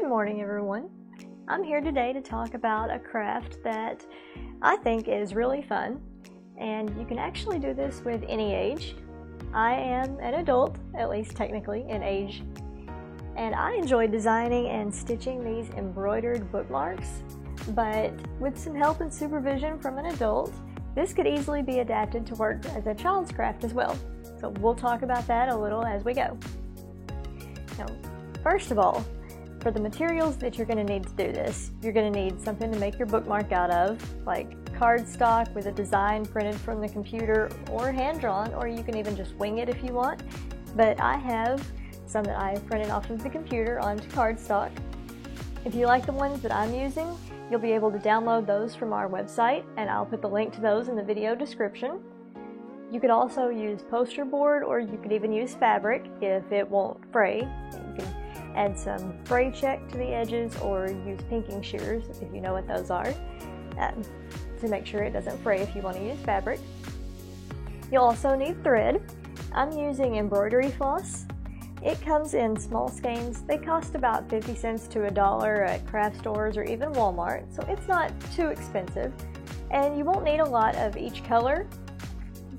Good morning, everyone. I'm here today to talk about a craft that I think is really fun, and you can actually do this with any age. I am an adult, at least technically, in age, and I enjoy designing and stitching these embroidered bookmarks, but with some help and supervision from an adult, this could easily be adapted to work as a child's craft as well. So we'll talk about that a little as we go. Now, first of all, for the materials that you're going to need to do this, you're going to need something to make your bookmark out of, like cardstock with a design printed from the computer or hand-drawn, or you can even just wing it if you want. But I have some that I printed off of the computer onto cardstock. If you like the ones that I'm using, you'll be able to download those from our website, and I'll put the link to those in the video description. You could also use poster board, or you could even use fabric if it won't fray. You can add some fray check to the edges, or use pinking shears if you know what those are, to make sure it doesn't fray if you want to use fabric. You'll also need thread. I'm using embroidery floss. It comes in small skeins. They cost about 50 cents to $1 at craft stores or even Walmart, so it's not too expensive. And you won't need a lot of each color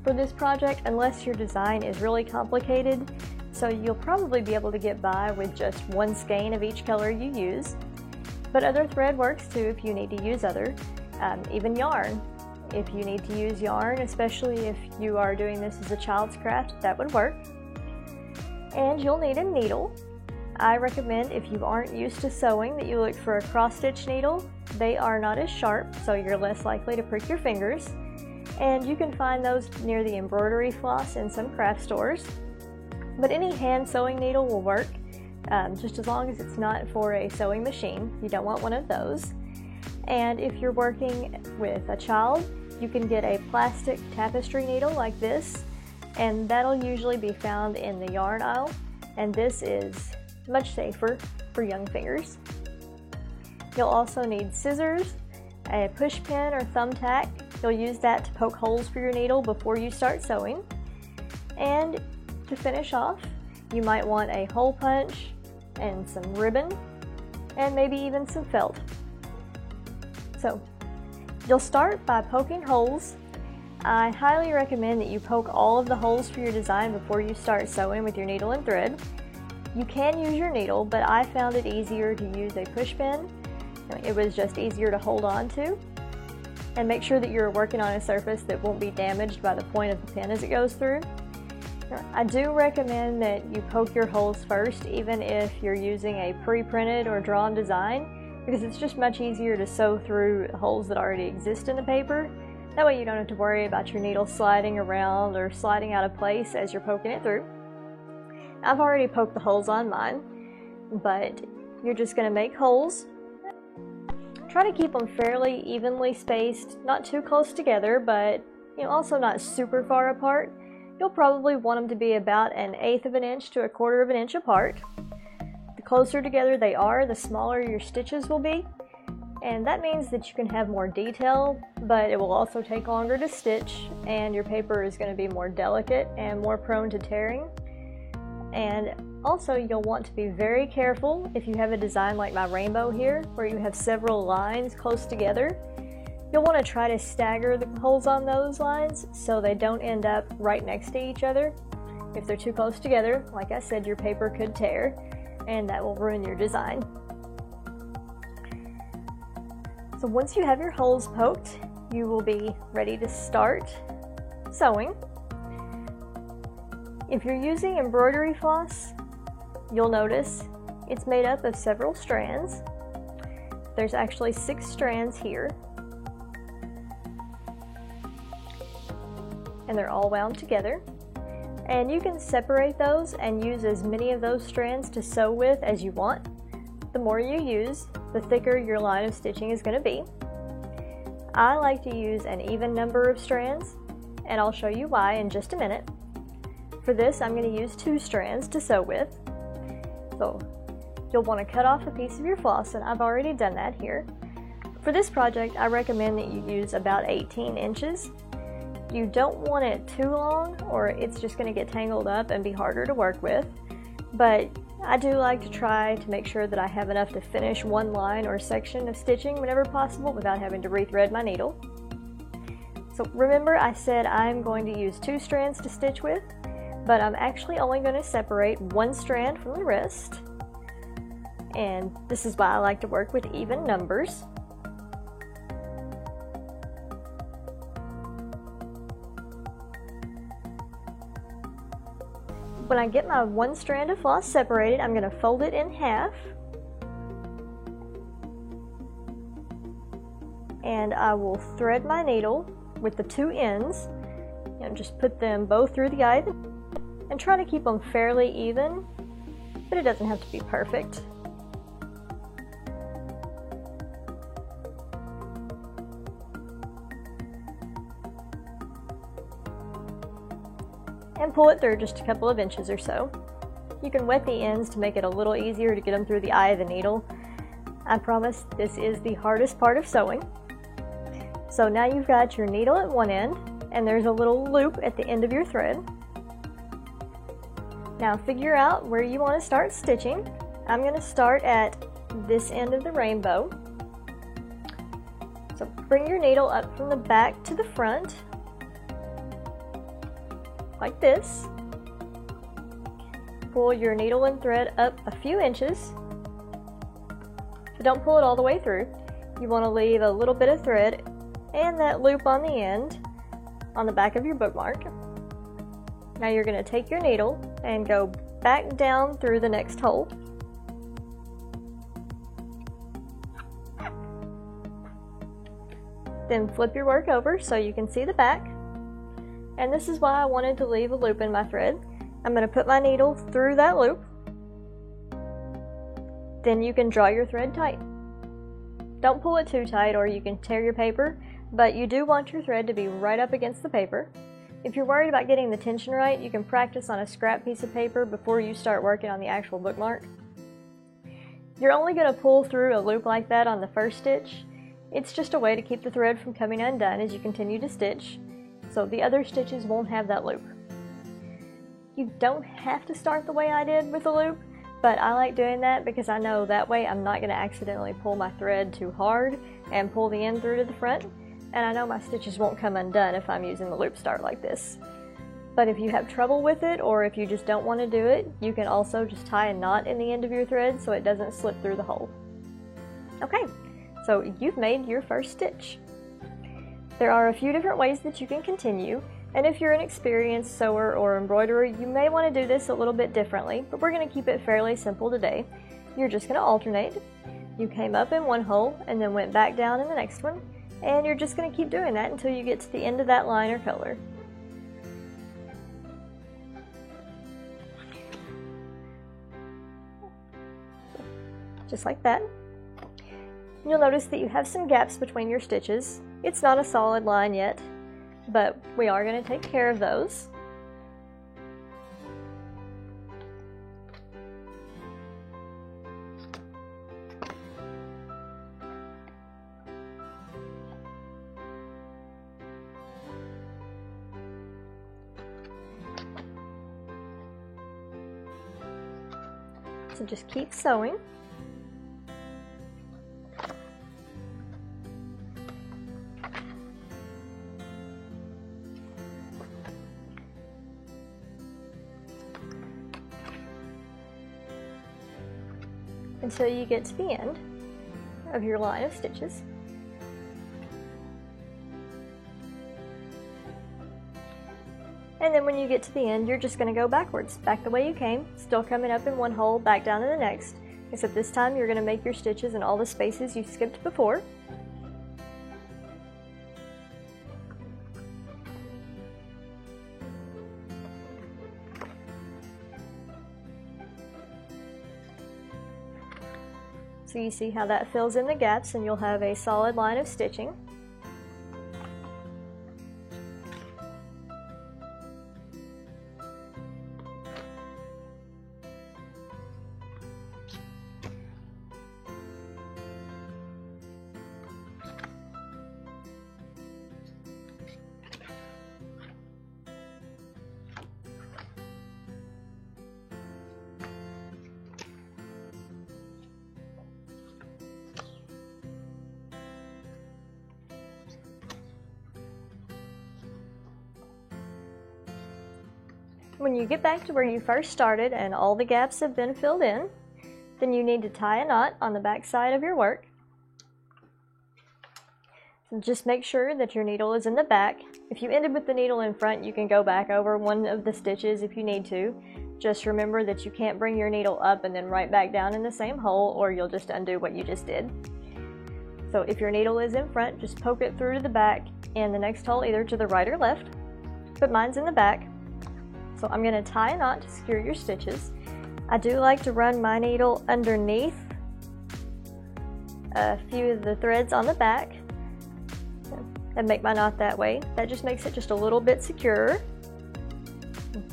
for this project unless your design is really complicated, so you'll probably be able to get by with just one skein of each color you use. But other thread works too if you need to use other, even yarn. If you need to use yarn, especially if you are doing this as a child's craft, that would work. And you'll need a needle. I recommend, if you aren't used to sewing, that you look for a cross-stitch needle. They are not as sharp, so you're less likely to prick your fingers. And you can find those near the embroidery floss in some craft stores. But any hand sewing needle will work, just as long as it's not for a sewing machine. You don't want one of those. And if you're working with a child, you can get a plastic tapestry needle like this, and that'll usually be found in the yarn aisle, and this is much safer for young fingers. You'll also need scissors, a push pin or thumbtack. You'll use that to poke holes for your needle before you start sewing. And to finish off, you might want a hole punch and some ribbon, and maybe even some felt. So, you'll start by poking holes. I highly recommend that you poke all of the holes for your design before you start sewing with your needle and thread. You can use your needle, but I found it easier to use a push pin. It was just easier to hold on to. And make sure that you're working on a surface that won't be damaged by the point of the pin as it goes through. I do recommend that you poke your holes first, even if you're using a pre-printed or drawn design, because it's just much easier to sew through holes that already exist in the paper. That way you don't have to worry about your needle sliding around or sliding out of place as you're poking it through. I've already poked the holes on mine, but you're just going to make holes. Try to keep them fairly evenly spaced, not too close together, but also not super far apart. You'll probably want them to be about 1/8 of an inch to 1/4 of an inch apart. The closer together they are, the smaller your stitches will be. And that means that you can have more detail, but it will also take longer to stitch, and your paper is going to be more delicate and more prone to tearing. And also, you'll want to be very careful if you have a design like my rainbow here, where you have several lines close together. You'll want to try to stagger the holes on those lines so they don't end up right next to each other. If they're too close together, like I said, your paper could tear, and that will ruin your design. So once you have your holes poked, you will be ready to start sewing. If you're using embroidery floss, you'll notice it's made up of several strands. There's actually 6 strands here, and they're all wound together. And you can separate those and use as many of those strands to sew with as you want. The more you use, the thicker your line of stitching is going to be. I like to use an even number of strands, and I'll show you why in just a minute. For this, I'm going to use 2 strands to sew with. So you'll want to cut off a piece of your floss, and I've already done that here. For this project, I recommend that you use about 18 inches. You don't want it too long, or it's just going to get tangled up and be harder to work with. But I do like to try to make sure that I have enough to finish one line or section of stitching whenever possible without having to rethread my needle. So remember, I said I'm going to use 2 strands to stitch with, but I'm actually only going to separate 1 strand from the rest. And this is why I like to work with even numbers. When I get my 1 strand of floss separated, I'm going to fold it in half. And I will thread my needle with the 2 ends. Just put them both through the eye and try to keep them fairly even, but it doesn't have to be perfect. And pull it through just a couple of inches or so. You can wet the ends to make it a little easier to get them through the eye of the needle. I promise this is the hardest part of sewing. So now you've got your needle at one end, and there's a little loop at the end of your thread. Now figure out where you want to start stitching. I'm going to start at this end of the rainbow. So bring your needle up from the back to the front, like this. Pull your needle and thread up a few inches. So don't pull it all the way through. You want to leave a little bit of thread and that loop on the end on the back of your bookmark. Now you're going to take your needle and go back down through the next hole. Then flip your work over so you can see the back. And this is why I wanted to leave a loop in my thread. I'm going to put my needle through that loop. Then you can draw your thread tight. Don't pull it too tight or you can tear your paper, but you do want your thread to be right up against the paper. If you're worried about getting the tension right, you can practice on a scrap piece of paper before you start working on the actual bookmark. You're only going to pull through a loop like that on the first stitch. It's just a way to keep the thread from coming undone as you continue to stitch, so the other stitches won't have that loop. You don't have to start the way I did with the loop, but I like doing that because I know that way I'm not going to accidentally pull my thread too hard and pull the end through to the front, and I know my stitches won't come undone if I'm using the loop start like this. But if you have trouble with it, or if you just don't want to do it, you can also just tie a knot in the end of your thread so it doesn't slip through the hole. Okay, so you've made your first stitch. There are a few different ways that you can continue, and if you're an experienced sewer or embroiderer, you may want to do this a little bit differently, but we're going to keep it fairly simple today. You're just going to alternate. You came up in one hole and then went back down in the next one, and you're just going to keep doing that until you get to the end of that line or color. Just like that. You'll notice that you have some gaps between your stitches. It's not a solid line yet, but we are going to take care of those. So just keep sewing. Until you get to the end of your line of stitches. And then when you get to the end, you're just going to go backwards, back the way you came, still coming up in one hole, back down in the next, except this time you're going to make your stitches in all the spaces you skipped before. So you see how that fills in the gaps and you'll have a solid line of stitching. When you get back to where you first started and all the gaps have been filled in, then you need to tie a knot on the back side of your work. So just make sure that your needle is in the back. If you ended with the needle in front, you can go back over one of the stitches if you need to. Just remember that you can't bring your needle up and then right back down in the same hole, or you'll just undo what you just did. So if your needle is in front, just poke it through to the back in the next hole, either to the right or left, but mine's in the back. So I'm going to tie a knot to secure your stitches. I do like to run my needle underneath a few of the threads on the back and make my knot that way. That just makes it just a little bit secure,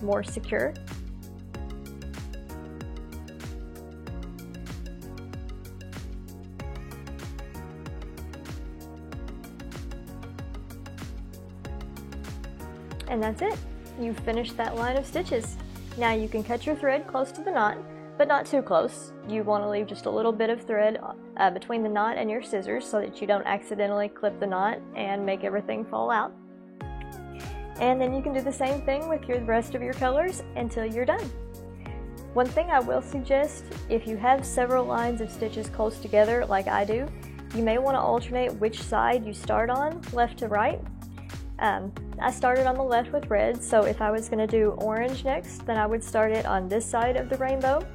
more secure. And that's it. You've finished that line of stitches. Now you can cut your thread close to the knot, but not too close. You want to leave just a little bit of thread between the knot and your scissors so that you don't accidentally clip the knot and make everything fall out. And then you can do the same thing with the rest of your colors until you're done. One thing I will suggest, if you have several lines of stitches close together like I do, you may want to alternate which side you start on, left to right. I started on the left with red, so if I was going to do orange next, then I would start it on this side of the rainbow.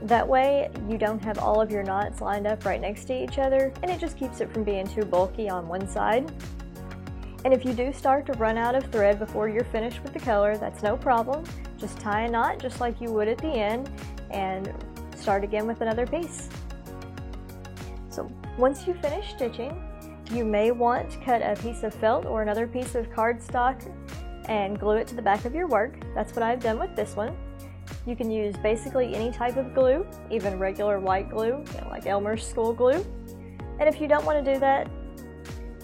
That way you don't have all of your knots lined up right next to each other, and it just keeps it from being too bulky on one side. And if you do start to run out of thread before you're finished with the color, that's no problem. Just tie a knot just like you would at the end and start again with another piece. So once you finish stitching, you may want to cut a piece of felt or another piece of cardstock and glue it to the back of your work. That's what I've done with this one. You can use basically any type of glue, even regular white glue, like Elmer's school glue. And if you don't want to do that,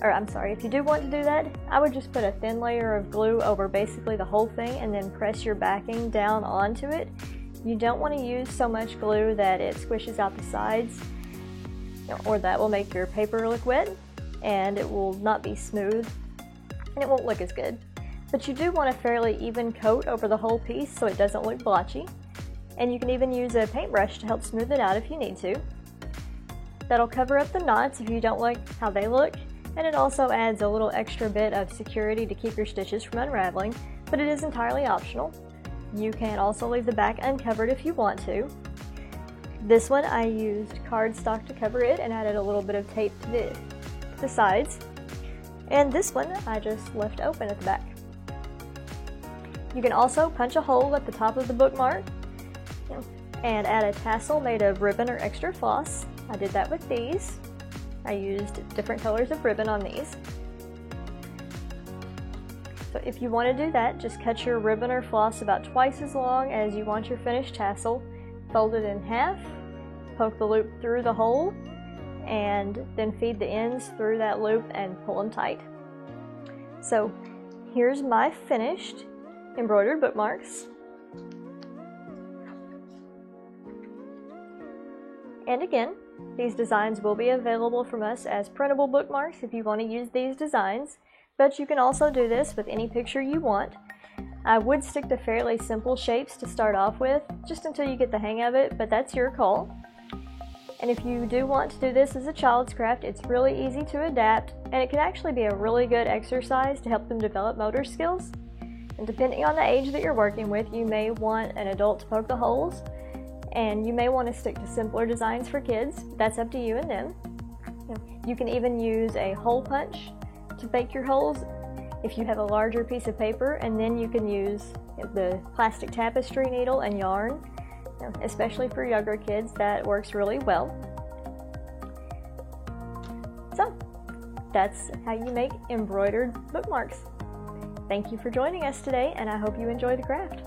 if you do want to do that, I would just put a thin layer of glue over basically the whole thing and then press your backing down onto it. You don't want to use so much glue that it squishes out the sides, or that will make your paper look wet and it will not be smooth and it won't look as good. But you do want a fairly even coat over the whole piece so it doesn't look blotchy. And you can even use a paintbrush to help smooth it out if you need to. That'll cover up the knots if you don't like how they look, and it also adds a little extra bit of security to keep your stitches from unraveling, but it is entirely optional. You can also leave the back uncovered if you want to. This one I used cardstock to cover it and added a little bit of tape to the sides. And this one I just left open at the back. You can also punch a hole at the top of the bookmark and add a tassel made of ribbon or extra floss. I did that with these. I used different colors of ribbon on these. So if you want to do that, just cut your ribbon or floss about twice as long as you want your finished tassel, fold it in half, poke the loop through the hole, and then feed the ends through that loop and pull them tight. So here's my finished embroidered bookmarks. And again, these designs will be available from us as printable bookmarks if you want to use these designs, but you can also do this with any picture you want. I would stick to fairly simple shapes to start off with, just until you get the hang of it, but that's your call. And if you do want to do this as a child's craft, it's really easy to adapt, and it can actually be a really good exercise to help them develop motor skills. And depending on the age that you're working with, you may want an adult to poke the holes, and you may want to stick to simpler designs for kids. That's up to you and them. You can even use a hole punch to make your holes if you have a larger piece of paper, and then you can use the plastic tapestry needle and yarn. Especially for younger kids, that works really well. So that's how you make embroidered bookmarks. Thank you for joining us today, and I hope you enjoy the craft.